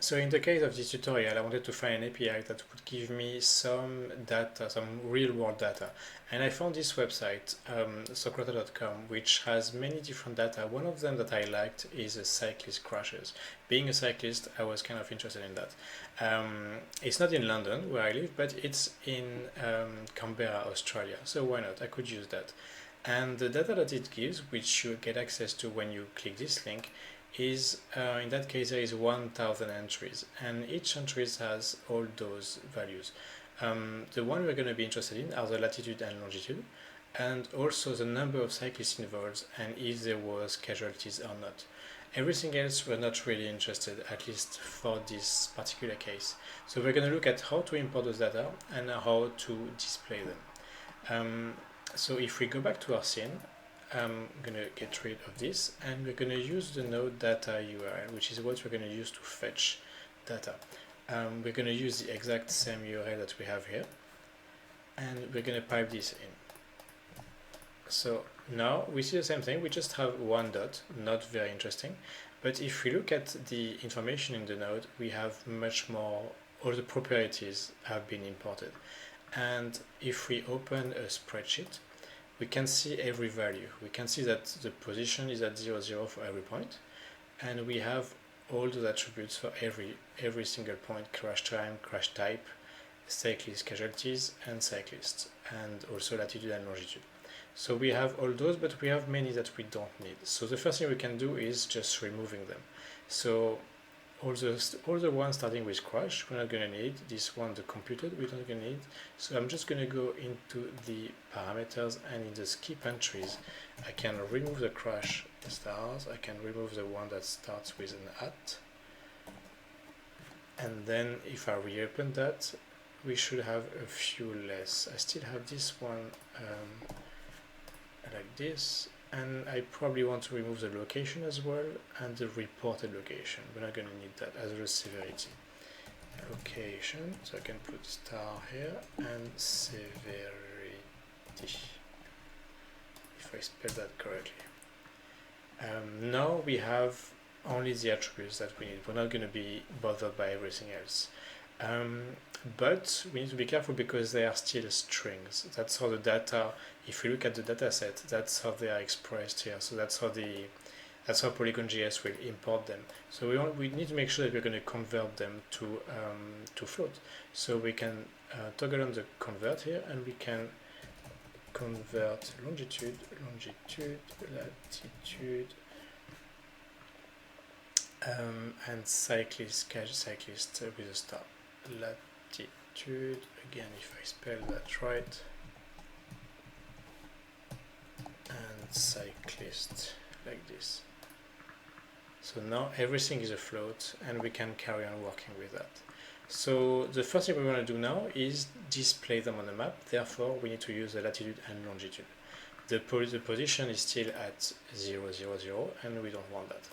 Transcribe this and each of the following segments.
So in the case of this tutorial, I wanted to find an API that would give me some data, some real-world data. And I found this website, socrata.com, which has many different data. One of them that I liked is cyclist crashes. Being a cyclist, I was kind of interested in that. It's not in London, where I live, but it's in Canberra, Australia. So why not? I could use that. And the data that it gives, which you get access to when you click this link, is in that case there is 1000 entries, and each entry has all those values. The one we're going to be interested in are the latitude and longitude, and also the number of cyclists involved and if there was casualties or not. Everything else we're not really interested, at least for this particular case. So we're going to look at how to import those data and how to display them. So if we go back to our scene, I'm going to get rid of this, and we're going to use the node data URL, which is what we're going to use to fetch data. We're going to use the exact same URL that we have here, and we're going to pipe this in. So now we see the same thing, we just have one dot, not very interesting, but if we look at the information in the node, we have much more, all the properties have been imported. And if we open a spreadsheet, we can see every value. We can see that the position is at 0, 0 for every point, and we have all the attributes for every single point: crash time, crash type, cyclist casualties, and cyclists, and also latitude and longitude. So we have all those, but we have many that we don't need. So the first thing we can do is just removing them. So all the ones starting with crash, we're not going to need. This one, the computed, we're not going to need. So I'm just going to go into the parameters, and in the skip entries, I can remove the crash stars. I can remove the one that starts with an at. And then if I reopen that, we should have a few less. I still have this one like this. And I probably want to remove the location as well, and the reported location. We're not going to need that, as well as severity. Location, so I can put star here, and severity, if I spell that correctly. Now we have only the attributes that we need. We're not going to be bothered by everything else. But we need to be careful because they are still strings. That's how the data, if we look at the data set, that's how they are expressed here. So that's how Polygon.js will import them. So we need to make sure that we're going to convert them to float. So we can toggle on the convert here, and we can convert longitude, latitude, and cyclist with a star. Latitude, again, if I spell that right, and cyclist like this. So now everything is a float, and we can carry on working with that. So the first thing we want to do now is display them on the map. Therefore, we need to use the latitude and longitude. The position is still at 0, 0, 0, and we don't want that.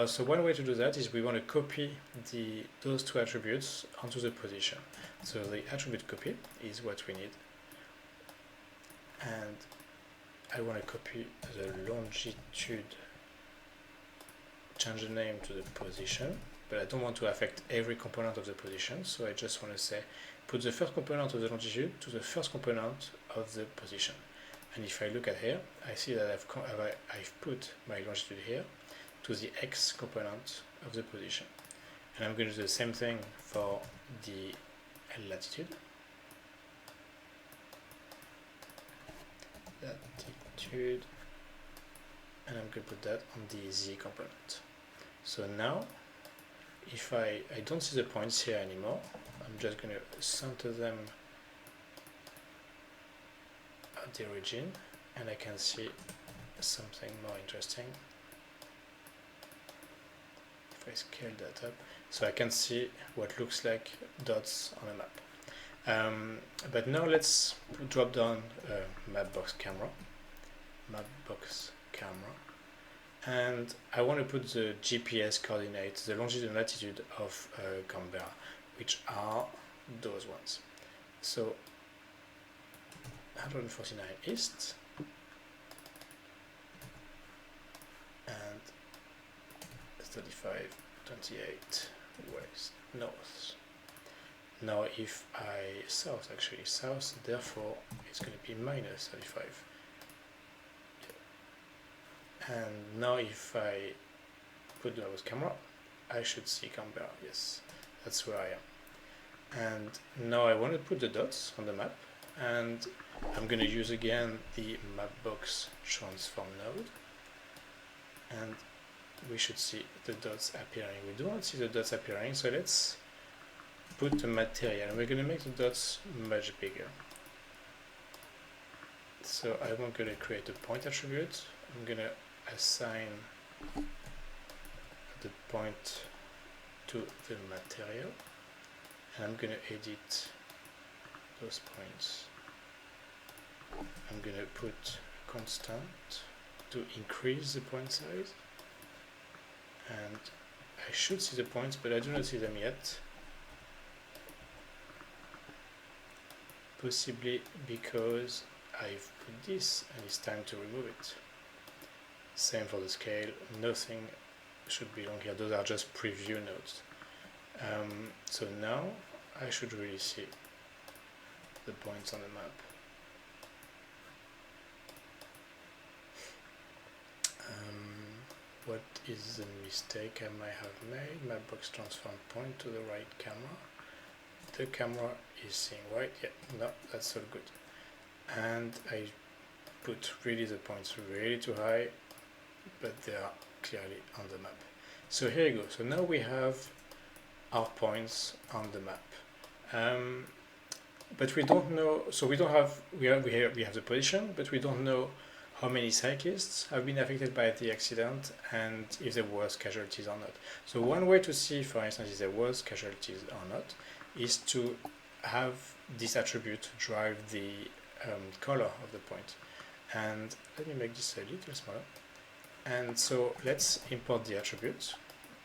So one way to do that is we want to copy those two attributes onto the position. So the attribute copy is what we need. And I want to copy the longitude, change the name to the position, but I don't want to affect every component of the position. So I just want to say, put the first component of the longitude to the first component of the position. And if I look at here, I see that I've put my longitude here to the X component of the position. And I'm going to do the same thing for the latitude. Latitude. And I'm going to put that on the Z component. So now, if I don't see the points here anymore, I'm just going to center them at the origin, and I can see something more interesting. If I scale that up, so I can see what looks like dots on a map. But now let's drop down a Mapbox camera, and I want to put the GPS coordinates, the longitude and latitude of Canberra, which are those ones. So 149 east and 35, 28 west, north. Now if I south, actually south, therefore it's going to be minus 35. And now if I put the mouse camera, I should see Canberra. Yes, that's where I am. And now I want to put the dots on the map, and I'm going to use again the Mapbox transform node, and we should see the dots appearing. We do not see the dots appearing, so let's put the material, and we're going to make the dots much bigger. So I'm going to create a point attribute. I'm going to assign the point to the material, and I'm going to edit those points. I'm going to put constant to increase the point size, and I should see the points, but I do not see them yet, possibly because I've put this and it's time to remove it. Same for the scale, nothing should belong here, those are just preview nodes. So now I should really see the points on the map. What is the mistake I might have made? Mapbox transform point to the right camera. The camera is seeing right. Yeah, no, that's all good. And I put really the points really too high, but they are clearly on the map. So here you go. So now we have our points on the map. But we don't know, so we don't have, we have the position, but we don't know how many cyclists have been affected by the accident and if there was casualties or not. So one way to see, for instance, if there was casualties or not, is to have this attribute drive the color of the point. And let me make this a little smaller. And so let's import the attribute,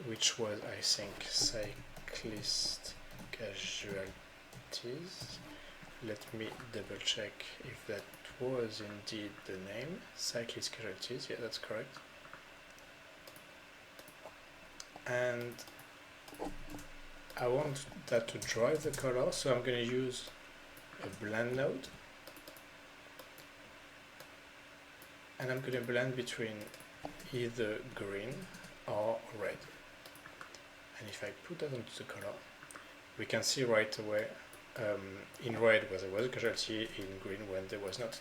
which was, I think, cyclist casualties. Let me double check if that was indeed the name. Cyclist casualties, yeah, that's correct. And I want that to drive the color, so I'm going to use a blend node. And I'm going to blend between either green or red. And if I put that onto the color, we can see right away in red where there was a casualty, in green when there was not.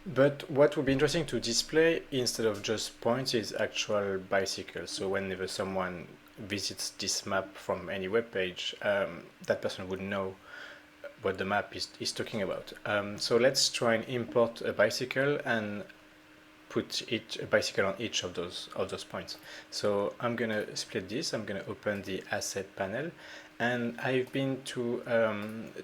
But what would be interesting to display instead of just points is actual bicycles. So whenever someone visits this map from any web page, that person would know what the map is talking about. So let's try and import a bicycle and put a bicycle on each of those points. So I'm going to split this. I'm going to open the asset panel, and I've been to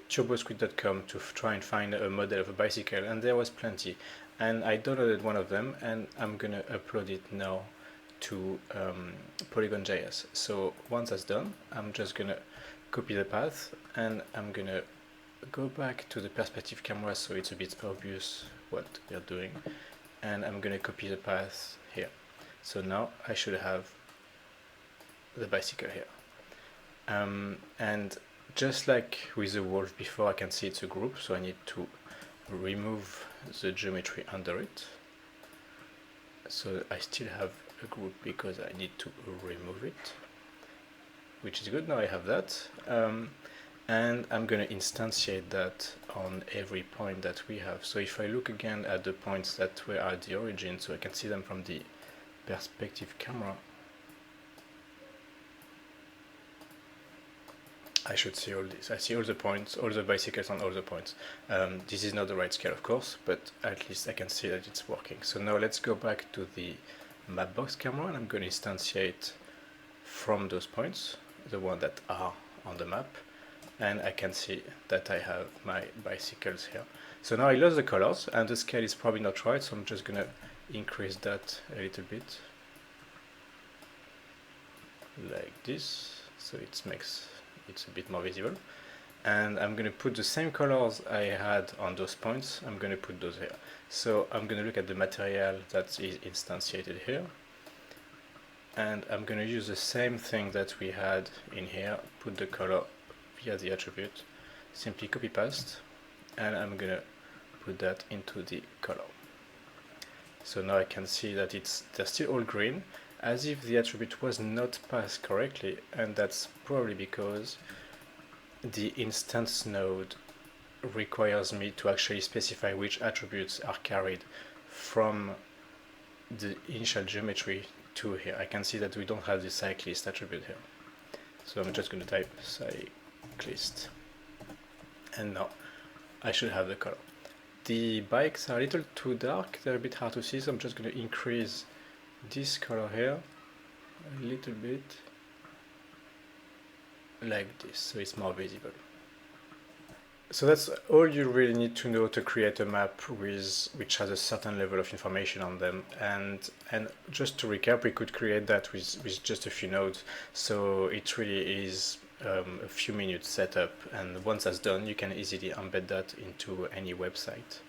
turbosquid.com to try and find a model of a bicycle, and there was plenty. And I downloaded one of them, and I'm going to upload it now to Polygon.js. So once that's done, I'm just going to copy the path, and I'm going to go back to the perspective camera so it's a bit obvious what they're doing. And I'm going to copy the path here. So now I should have the bicycle here. And just like with the wolf before, I can see it's a group, so I need to remove the geometry under it. So I still have a group because I need to remove it, which is good. Now I have that. And I'm going to instantiate that on every point that we have. So if I look again at the points that were at the origin, so I can see them from the perspective camera, I should see all this. I see all the points, all the bicycles on all the points. This is not the right scale, of course, but at least I can see that it's working. So now let's go back to the Mapbox camera, and I'm going to instantiate from those points, the ones that are on the map. And I can see that I have my bicycles here. So now I lost the colors, and the scale is probably not right, so I'm just going to increase that a little bit. Like this, so it makes it a bit more visible. And I'm going to put the same colors I had on those points, I'm going to put those here. So I'm going to look at the material that is instantiated here. and I'm going to use the same thing that we had in here, put the color via the attribute, simply copy paste, and I'm going to put that into the color. So now I can see that they're still all green, as if the attribute was not passed correctly, and that's probably because the instance node requires me to actually specify which attributes are carried from the initial geometry to here. I can see that we don't have the cyclist attribute here. So I'm just going to type cyclist. And now I should have the color. The bikes are a little too dark, they're a bit hard to see, so I'm just going to increase this color here a little bit, like this, so it's more visible. So that's all you really need to know to create a map which has a certain level of information on them. And just to recap, we could create that with just a few nodes. So it really is a few minutes setup, and once that's done, you can easily embed that into any website.